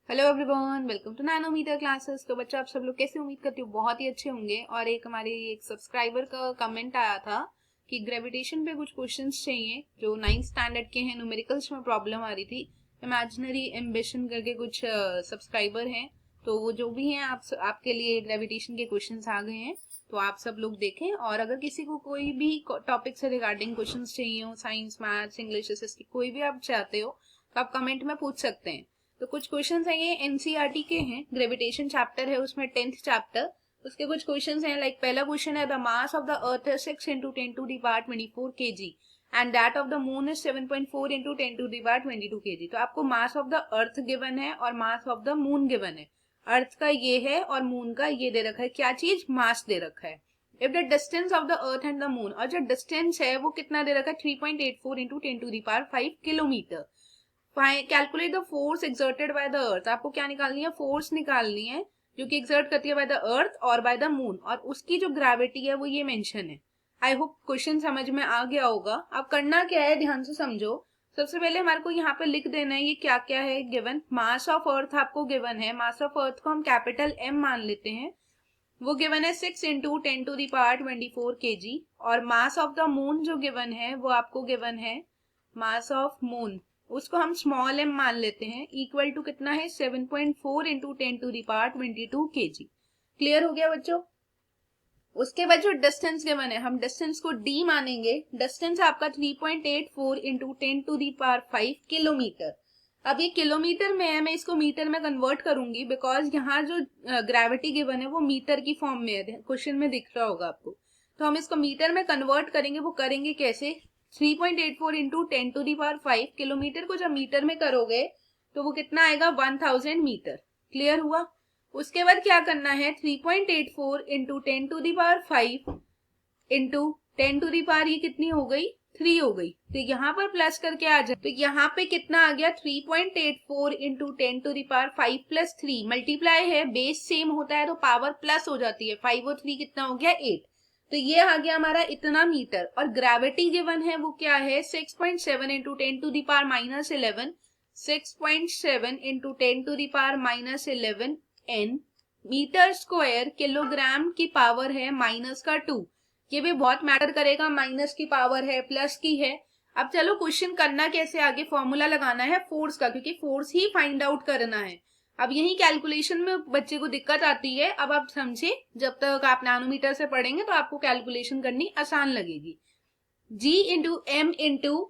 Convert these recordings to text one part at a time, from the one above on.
Hello everyone, welcome to nanometer classes. तो बच्चों, आप सब लोग कैसे? उम्मीद करती हूँ बहुत ही अच्छे होंगे। और एक सब्सक्राइबर का कमेंट आया था कि ग्रेविटेशन पे कुछ क्वेश्चंस चाहिए जो 9th स्टैंडर्ड के हैं। न्यूमेरिकल्स में प्रॉब्लम आ रही थी। इमेजिनरी एम्बिशन करके कुछ सब्सक्राइबर हैं, तो वो जो भी हैं आपके लिए ग्रेविटेशन के क्वेश्चंस आ गए हैं। तो आप सब लोग देखें, और अगर किसी को कोई भी टॉपिक से रिगार्डिंग क्वेश्चंस चाहिए हो, साइंस, मैथ्स, इंग्लिश, एसएसटी, कोई भी आप चाहते हो, तो आप कमेंट में पूछ सकते हैं। तो कुछ क्वेश्चंस हैं, ये एनसीईआरटी के हैं। ग्रेविटेशन चैप्टर है, उसमें 10th चैप्टर। उसके कुछ क्वेश्चंस हैं, लाइक पहला क्वेश्चन है, the mass of the earth is 6 × 10⁻24 kg and that of the moon is 7.4 × 10⁻22 kg। तो आपको mass of the earth given है और mass of the moon given है। अर्थ का ये है और मून का ये दे रखा है। क्या चीज? मास दे रखा है। If the distance of the earth and the moon, और जो डिस्टेंस है वो कितना दे रखा है? 3.84 × 10⁵ kilometre. Calculate the force exerted by the earth. आपको क्या निकालनी है? फोर्स निकालनी है जो कि एक्सर्ट करती है बाय द अर्थ और बाय द मून, और उसकी जो ग्रेविटी है वो ये मेंशन है। आई होप क्वेश्चन समझ में आ गया होगा। अब करना क्या है, ध्यान से समझो। सबसे पहले हमारे को यहाँ पे लिख देना है ये क्या क्या है गिवन। मास ऑफ अर्थ आपको गिवन है। मास ऑफ अर्थ को हम कैपिटल एम मान लेते हैं। वो गिवन है 6 × 10⁻24 kg। और मास ऑफ द मून जो गिवन है वो आपको गिवन है, मास ऑफ मून, उसको हम स्मॉल एम मान लेते हैं, इक्वल टू कितना है? 7.4 × 10⁻22 kg। क्लियर हो गया बच्चों? उसके बाद जो डिस्टेंस गिवन है, हम डिस्टेंस को डी मानेंगे। डिस्टेंस आपका 3.84 × 10⁵ किलोमीटर। अब ये किलोमीटर में है, मैं इसको मीटर में कन्वर्ट करूंगी, बिकॉज यहाँ जो ग्रेविटी गिवन है वो मीटर की फॉर्म में है। क्वेश्चन में दिख रहा होगा आपको। तो हम इसको मीटर में कन्वर्ट करेंगे। वो करेंगे कैसे? 3.84 × 10⁵ किलोमीटर को जब मीटर में करोगे तो वो कितना आएगा? 1000 मीटर। क्लियर हुआ? उसके बाद क्या करना है? 3.84 × 10⁵ इंटू 10⁻, ये कितनी हो गई? 3 हो गई। तो यहाँ पर प्लस करके आ जाए, तो यहाँ पे कितना आ गया? 3.84 × 10⁵ प्लस 3 मल्टीप्लाई है, बेस सेम होता है तो पावर प्लस हो जाती है। 5 और 3 कितना हो गया? 8। तो ये आ गया हमारा इतना मीटर। और ग्रेविटी गिवन है वो क्या है? 6.7 × 10⁻11 6.7 × 10⁻11 n मीटर स्क्वायर किलोग्राम की पावर है -2। ये भी बहुत मैटर करेगा, माइनस की पावर है, प्लस की है। अब चलो क्वेश्चन करना कैसे, आगे फॉर्मूला लगाना है फोर्स का, क्योंकि फोर्स ही फाइंड आउट करना है। अब यही कैलकुलेशन में बच्चे को दिक्कत आती है। अब आप समझे, जब तक आप नैनोमीटर से पढ़ेंगे तो आपको कैलकुलेशन करनी आसान लगेगी। G × M ×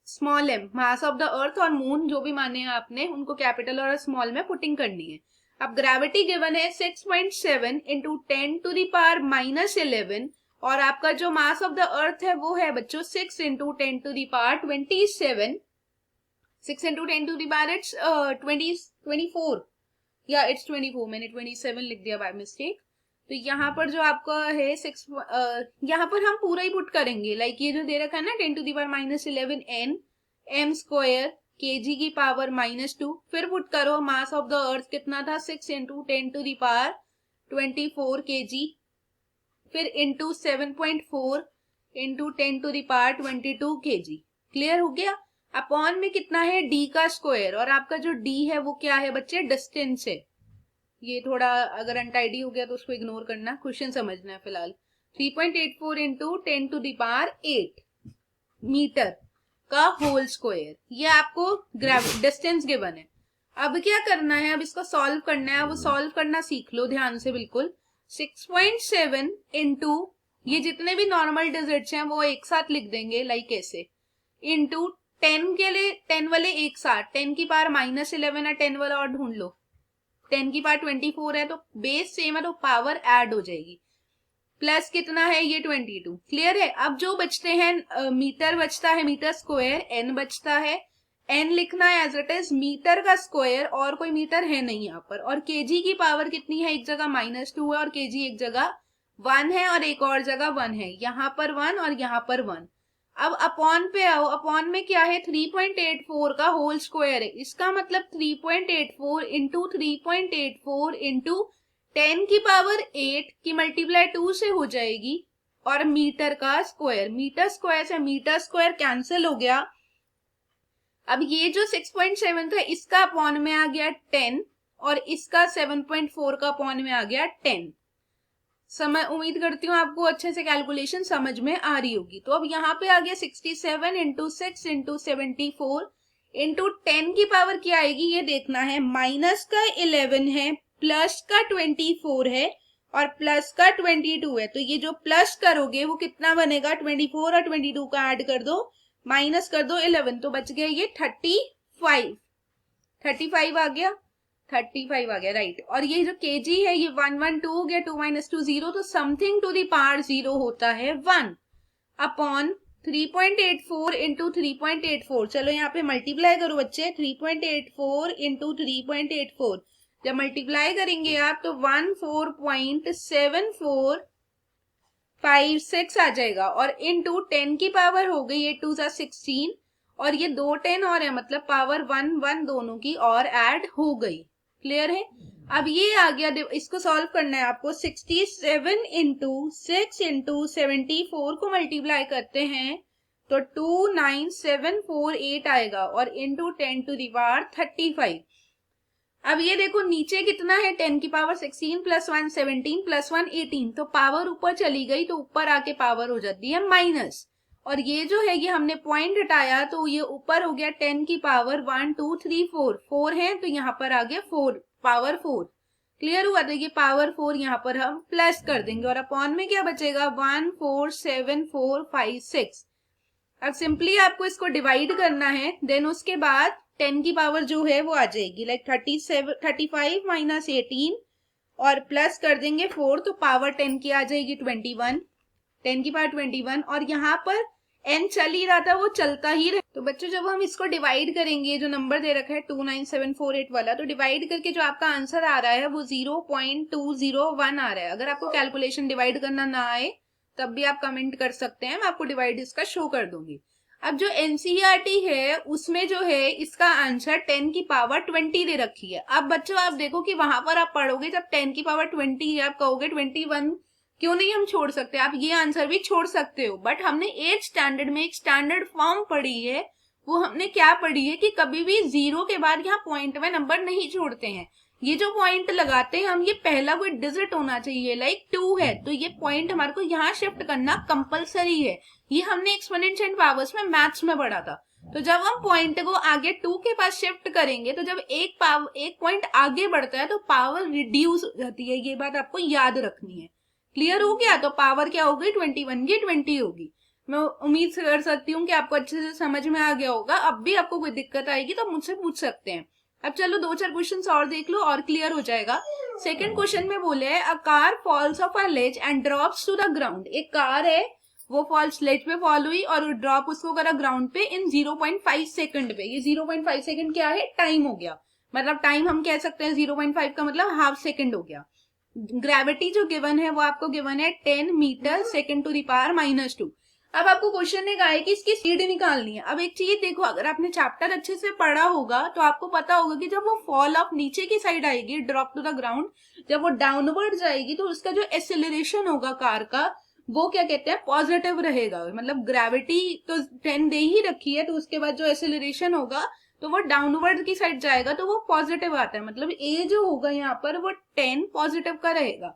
small m, mass of the earth और मून जो भी माने हैं आपने, उनको कैपिटल और स्मॉल में पुटिंग करनी है। अब ग्रेविटी गिवन है 6.7 × 10⁻11, और आपका जो मास ऑफ द अर्थ है वो है बच्चों 6 × 10⁻27। 6 × 10⁻, इट्स 24, या इट्स 24, मैंने 27 लिख दिया बाय मिस्टेक। तो यहाँ पर जो आपका है 6, यहाँ पर हम पूरा ही पुट करेंगे। लाइक ये जो दे रखा है ना 10⁻11 n m स्क्वायर kg की पावर -2, फिर पुट करो मास ऑफ द अर्थ कितना था? 6 × 10⁻24 kg, फिर इंटू 7.4 × 10⁻22 kg। क्लियर हो गया? अपॉन में कितना है? d का स्क्वायर, और आपका जो d है वो क्या है बच्चे? डिस्टेंस है। ये थोड़ा अगर अनटाइडी हो गया तो उसको इग्नोर करना, क्वेश्चन समझना है फिलहाल। 3.84 × 10⁸ मीटर का होल स्क्वायर, ये आपको डिस्टेंस गिवन है। अब क्या करना है? अब इसको सॉल्व करना है। वो सॉल्व करना सीख लो ध्यान से बिल्कुल। 6.7 इंटू, ये जितने भी नॉर्मल डिजिट्स हैं वो एक साथ लिख देंगे, लाइक ऐसे, इंटू 10 के लिए 10 वाले एक साथ, 10 की पावर -11 है, 10 वाला और ढूंढ लो। 10 की पावर 24 है तो बेस सेम है तो पावर ऐड हो जाएगी। प्लस कितना है? ये 22। क्लियर है? अब जो बचते हैं मीटर बचता है, मीटर स्क्वायर, n बचता है। n लिखना है एज इट इज मीटर का स्क्वायर, और कोई मीटर है नहीं यहाँ पर। और kg की पावर कितनी है? एक जगह -2 है और kg एक जगह 1 है और एक और जगह 1 है। यहाँ पर 1 और यहाँ पर 1। अब अपॉन पे आओ। अपॉन में क्या है? 3.84 का होल स्क्वायर है। इसका मतलब 3.84 इंटू 3.84 इंटू 10 की पावर 8 की मल्टीप्लाई 2 से हो जाएगी, और मीटर का स्क्वायर, मीटर स्क्वायर से मीटर स्क्वायर कैंसिल हो गया। अब ये जो 6.7 था इसका अपॉन में आ गया 10, और इसका 7.4 का अपॉन में आ गया 10। समय उम्मीद करती हूँ आपको अच्छे से कैलकुलेशन समझ में आ रही होगी। तो अब यहाँ पे आ गया 67 इंटू 6 इंटू 74 इंटू 10 की पावर क्या आएगी ये देखना है। माइनस का 11 है, प्लस का 24 है और प्लस का 22 है। तो ये जो प्लस करोगे वो कितना बनेगा, 24 और 22 का ऐड कर दो, माइनस कर दो 11, तो बच गया ये 35 आ गया, 35 आ गया, राइट। और ये जो केजी है ये 1 1 2 हो गया, 2 माइनस 2 0, तो समथिंग टू द पावर 0 होता है 1 अपॉन 3.84 इंटू 3.84। चलो यहाँ पे मल्टीप्लाई करो बच्चे, 3.84 इंटू 3.84 जब मल्टीप्लाई करेंगे आप तो 14.7456 आ जाएगा। और इंटू 10 की पावर हो गई, ये 2 जा 16 और ये 2 10 और है, मतलब पावर 1 1 दोनों की और ऐड हो गई। क्लियर है। अब ये आ गया, इसको सॉल्व करना है आपको। 67 इंटू 6 इंटू 74 को मल्टीप्लाई करते हैं तो 29748 आएगा और इंटू 10 टू द पावर 35। अब ये देखो नीचे कितना है, 10 की पावर 16 प्लस 1 17 प्लस 1 18, तो पावर ऊपर चली गई तो ऊपर आके पावर हो जाती है माइनस। और ये जो है ये हमने पॉइंट हटाया तो ये ऊपर हो गया 10 की पावर 1 2 3 4 है, तो यहाँ पर आ गया 4 पावर 4। क्लियर हुआ। तो ये पावर 4 यहाँ पर हम प्लस कर देंगे और अपॉन में क्या बचेगा, 14745 अब सिंपली आपको इसको डिवाइड करना है, देन उसके बाद 10 की पावर जो है वो आ जाएगी, लाइक 35 माइनस 18 और प्लस कर देंगे 4, तो पावर 10 की आ जाएगी 21, 10 की पावर 21। और यहाँ पर n चल ही रहा था, वो चलता ही रहा। तो बच्चों जब हम इसको डिवाइड करेंगे, जो नंबर दे रखा है 29748 वाला, तो डिवाइड करके जो आपका आंसर आ रहा है वो 0.201 आ रहा है। अगर आपको कैलकुलेशन डिवाइड करना ना आए तब भी आप कमेंट कर सकते हैं, मैं आपको डिवाइड इसका शो कर दूंगी। अब जो एनसीईआरटी है उसमें जो है इसका आंसर 10 की पावर 20 दे रखी है। अब बच्चों आप देखो कि वहां पर आप पढ़ोगे जब 10 की पावर 20 है, आप कहोगे 21 क्यों नहीं हम छोड़ सकते, आप ये आंसर भी छोड़ सकते हो। बट हमने 8th स्टैंडर्ड में एक स्टैंडर्ड फॉर्म पढ़ी है, वो हमने क्या पढ़ी है कि कभी भी 0 के बाद यहाँ पॉइंट में नंबर नहीं छोड़ते हैं। ये जो पॉइंट लगाते हैं हम, ये पहला कोई डिजिट होना चाहिए, लाइक 2 है तो ये पॉइंट हमारे को यहाँ शिफ्ट करना कंपलसरी है। ये हमने एक्सपोनेंशियल एंड पावर्स में मैथ्स में पढ़ा था। तो जब हम पॉइंट को आगे 2 के पास शिफ्ट करेंगे तो जब एक पॉइंट आगे बढ़ता है तो पावर रिड्यूस हो जाती है, ये बात आपको याद रखनी है। क्लियर हो गया। तो पावर क्या होगी 21 की 20 होगी। मैं उम्मीद कर सकती हूँ कि आपको अच्छे से समझ में आ गया होगा। अब भी आपको कोई दिक्कत आएगी तो मुझसे पूछ सकते हैं। अब चलो 2-4 क्वेश्चन और देख लो और क्लियर हो जाएगा। सेकंड क्वेश्चन में बोले a car falls of a ledge and drops to the ground. एक कार है वो फॉल्स लेज पे फॉल हुई और ड्रॉप उसको करा ग्राउंड पे इन 0.5 सेकंड पे। ये 0.5 सेकंड क्या है, टाइम हो गया, मतलब टाइम हम कह सकते हैं 0.5 का मतलब हाफ सेकंड हो गया। ग्रेविटी जो गिवन है वो आपको गिवन है 10 metre second to the power -2। अब आपको क्वेश्चन ने कहा है कि इसकी स्पीड निकालनी है। अब एक चीज देखो, अगर आपने चैप्टर अच्छे से पढ़ा होगा तो आपको पता होगा कि जब वो फॉल ऑफ नीचे की साइड आएगी, ड्रॉप टू द ग्राउंड, जब वो डाउनवर्ड जाएगी तो उसका जो एक्सेलरेशन होगा कार का वो क्या कहते हैं, पॉजिटिव रहेगा। मतलब ग्रेविटी तो 10 दे ही रखी है, तो उसके बाद जो एक्सेलरेशन होगा तो वो डाउनवर्ड की साइड जाएगा तो वो पॉजिटिव आता है। मतलब ए जो होगा यहाँ पर वो 10 पॉजिटिव का रहेगा,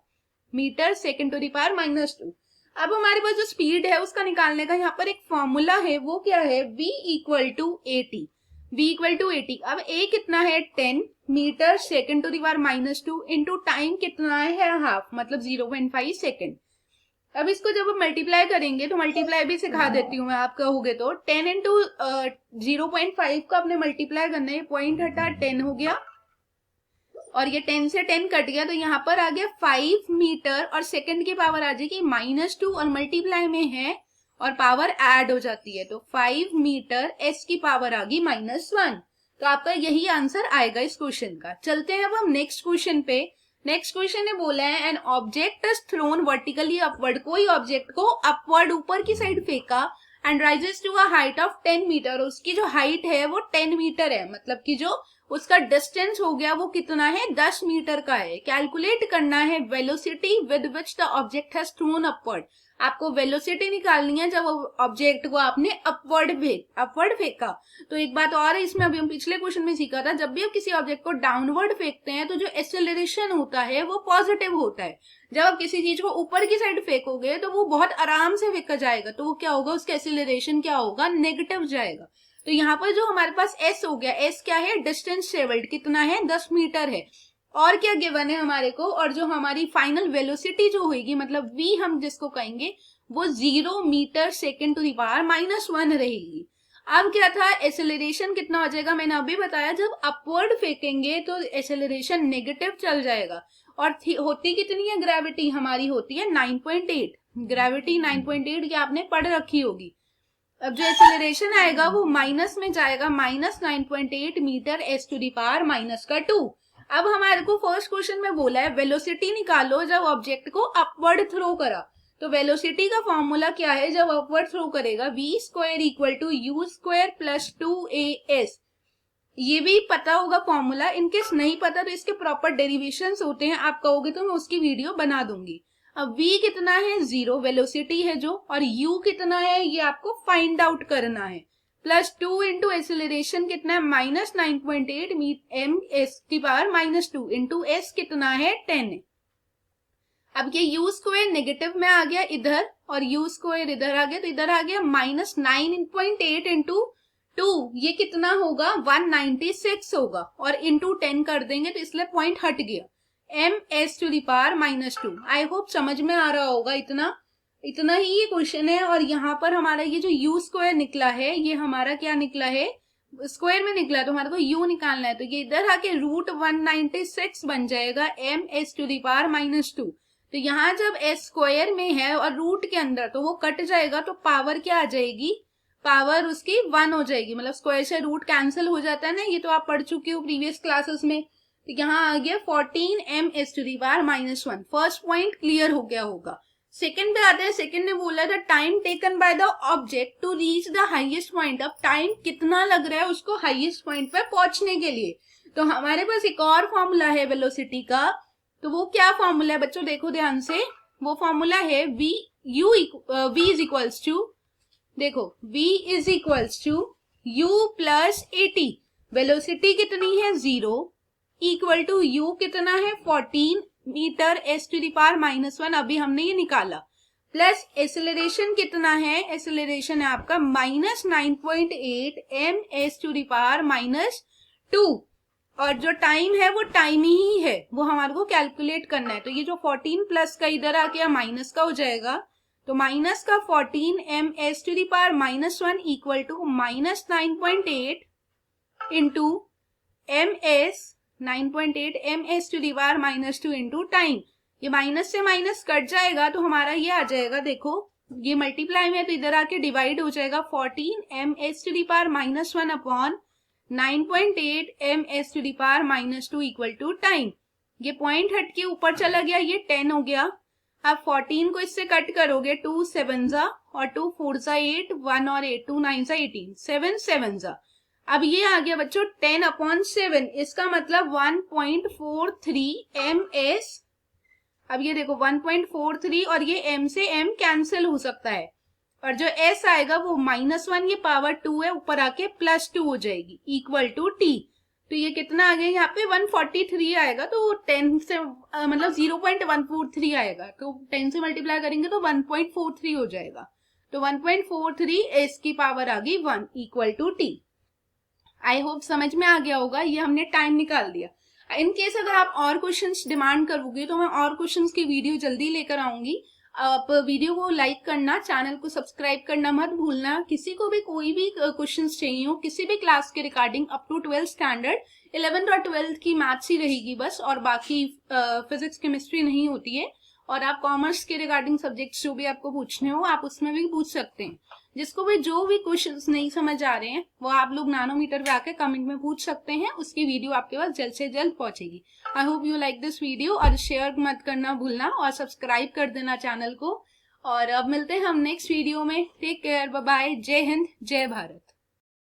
metre second to the power -2। अब हमारे पास जो स्पीड है उसका निकालने का यहाँ पर एक फॉर्मूला है, वो क्या है, v equal to AT। v equal to AT। अब a कितना है 10 metre second to the power -2 into time कितना है हाफ, मतलब 0.5 सेकंड। अब इसको जब हम मल्टीप्लाई करेंगे तो मल्टीप्लाई भी सिखा देती हूँ मैं, आप कहोगे तो 10 इंटू 0.5 का अपने मल्टीप्लाई करना है, पॉइंट हटा 10 हो गया और ये 10 से 10 कट गया तो यहाँ पर आ गया 5 मीटर और सेकंड की पावर आ जाएगी -2 और मल्टीप्लाई में है और पावर ऐड हो जाती है तो 5 मीटर s की पावर आ गई -1। तो आपका यही आंसर आएगा इस क्वेश्चन का। चलते हैं अब हम नेक्स्ट क्वेश्चन पे। नेक्स्ट क्वेश्चन ने बोला है an object is thrown vertically upward. कोई ऑब्जेक्ट को अपवर्ड ऊपर की साइड फेंका and rises to a height of 10 metre. उसकी जो हाइट है वो 10 मीटर है, मतलब कि जो उसका डिस्टेंस हो गया वो कितना है, 10 मीटर का है। कैलकुलेट करना है velocity with which the object has throne upward. आपको वेलोसिटी निकालनी है जब ऑब्जेक्ट को आपने अपवर्ड फेंका। तो एक बात और है इसमें, अभी हम पिछले क्वेश्चन में सीखा था, जब भी आप किसी ऑब्जेक्ट को डाउनवर्ड फेंकते हैं तो जो एक्सेलरेशन होता है वो पॉजिटिव होता है। जब आप किसी चीज को ऊपर की साइड फेंकोगे तो वो बहुत आराम से फेंका जाएगा, तो वो क्या होगा, उसका एक्सेलरेशन क्या होगा, नेगेटिव जाएगा। तो यहाँ पर जो हमारे पास एस हो गया, एस क्या है, डिस्टेंस ट्रेवल्ड कितना है, 10 मीटर है। और क्या गिवन है हमारे को, और जो हमारी फाइनल वेलोसिटी जो होगी, मतलब वी हम जिसको कहेंगे, वो 0 metre second to the power -1 रहेगी। अब क्या था, एक्सेलरेशन कितना हो जाएगा, मैंने अभी बताया, जब अपवर्ड फेंकेंगे तो एक्सेलरेशन नेगेटिव चल जाएगा। और होती कितनी है ग्रेविटी, हमारी होती है 9.8, ग्रेविटी 9.8 की आपने पढ़ रखी होगी। अब जो एक्सेलरेशन आएगा वो माइनस में जाएगा, -9.8 metre s to the power -2। अब हमारे को फर्स्ट क्वेश्चन में बोला है वेलोसिटी निकालो जब ऑब्जेक्ट को अपवर्ड थ्रो करा। तो वेलोसिटी का फॉर्मूला क्या है, जब अपवर्ड थ्रो करेगा, v² = u² + 2as। ये भी पता होगा फॉर्मूला, इनकेस नहीं पता तो इसके प्रॉपर डेरिवेशंस होते हैं, आप कहोगे तो मैं उसकी वीडियो बना दूंगी। अब v कितना है, 0 वेलोसिटी है जो, और u कितना है ये आपको फाइंड आउट करना है, +2 इंटू एक्सेलरेशन कितना है, -9.8 m⁻² इंटू s कितना है, 10 है। अब ये u² नेगेटिव में आ गया इधर, और u² इधर आ गया, तो इधर आ गया -9.8 इंटू 2, ये कितना होगा, 196 होगा, और इंटू 10 कर देंगे तो इसलिए पॉइंट हट गया, m⁻²। आई होप समझ में आ रहा होगा, इतना ही ये क्वेश्चन है। और यहाँ पर हमारा ये जो u² निकला है, ये हमारा क्या निकला है, स्क्वायर में निकला, तो हमारे को u निकालना है, तो ये इधर आके √196 बन जाएगा m⁻²। तो यहाँ जब s स्क्वायर में है और रूट के अंदर, तो वो कट जाएगा, तो पावर क्या आ जाएगी, पावर उसकी 1 हो जाएगी, मतलब स्क्वायर से रूट कैंसिल हो जाता है ना, ये तो आप पढ़ चुके हो प्रीवियस क्लासेस में। तो यहाँ आ गया 14 m⁻⁻1। फर्स्ट पॉइंट क्लियर हो गया होगा। सेकंड पे आते हैं। सेकंड ने बोला था time taken by the object to reach the highest point. अब टाइम कितना लग रहा है उसको हाईएस्ट पॉइंट पे पहुंचने के लिए। तो हमारे पास एक और फॉर्मूला है वेलोसिटी का, तो वो क्या फॉर्मूला है बच्चों, देखो ध्यान से। वो फॉर्मूला है v इज इक्वल्स टू, देखो v is equals to u plus at। Velocity कितनी है 0, इक्वल टू u कितना है 14 metre s to the power -1, अभी हमने ये निकाला, प्लस एक्सेलरेशन कितना है, एक्सेलरेशन है आपका -9.8 m s to the power -2, और जो टाइम है वो टाइम ही है, वो हमारे को कैलकुलेट करना है। तो ये जो 14 प्लस का इधर आ गया माइनस का हो जाएगा, तो माइनस का 14 m s to the power -1 equal to -9.8 into -9.8 m s to the power -2 into time. ये माइनस से माइनस कट जाएगा तो हमारा ये आ जाएगा, देखो ये मल्टीप्लाई में तो इधर आके डिवाइड हो जाएगा, 14 m s to the power -1 upon 9.8 m s to the power -2 equal to time. ये पॉइंट हट के ऊपर चला गया, ये 10 हो गया। अब 14 को इससे कट करोगे, 2 7 और 2 4 8, 1 और 8, 2 9 18, 7 7। अब ये आ गया बच्चों 10/7, इसका मतलब 1.43 ms। अब ये देखो 1.43, और ये m से m कैंसिल हो सकता है, और जो s आएगा वो -1, ये पावर 2 है, ऊपर आके +2 हो जाएगी, इक्वल टू t। तो ये कितना आ गया यहाँ पे 143 आएगा, तो 10 से मतलब 0.143 आएगा, तो 10 से मल्टीप्लाई करेंगे तो 1.43 हो जाएगा। तो 1.43 s की पावर आ गई 1 equal to t। I hope समझ में आ गया होगा, ये हमने टाइम निकाल दिया। इन केस अगर आप और क्वेश्चंस डिमांड करोगे तो मैं और क्वेश्चंस की वीडियो जल्दी लेकर आऊंगी। आप वीडियो को लाइक करना, चैनल को सब्सक्राइब करना मत भूलना। किसी को भी कोई भी क्वेश्चंस चाहिए हो किसी भी क्लास के regarding up to 12th standard, 11th और 12th की मैथ्स ही रहेगी बस, और बाकी फिजिक्स केमिस्ट्री नहीं होती है। और आप कॉमर्स के रिगार्डिंग सब्जेक्ट्स जो भी आपको पूछने हो आप उसमें भी पूछ सकते हैं। जिसको भी जो भी क्वेश्चंस नहीं समझ आ रहे हैं वो आप लोग नैनोमीटर पे आके कमेंट में पूछ सकते हैं, उसकी वीडियो आपके पास जल्द से जल्द पहुंचेगी। I hope you like this video, और शेयर मत करना भूलना, और सब्सक्राइब कर देना चैनल को। और अब मिलते हैं हम नेक्स्ट वीडियो में। टेक केयर, बाय बाय, जय हिंद, जय भारत।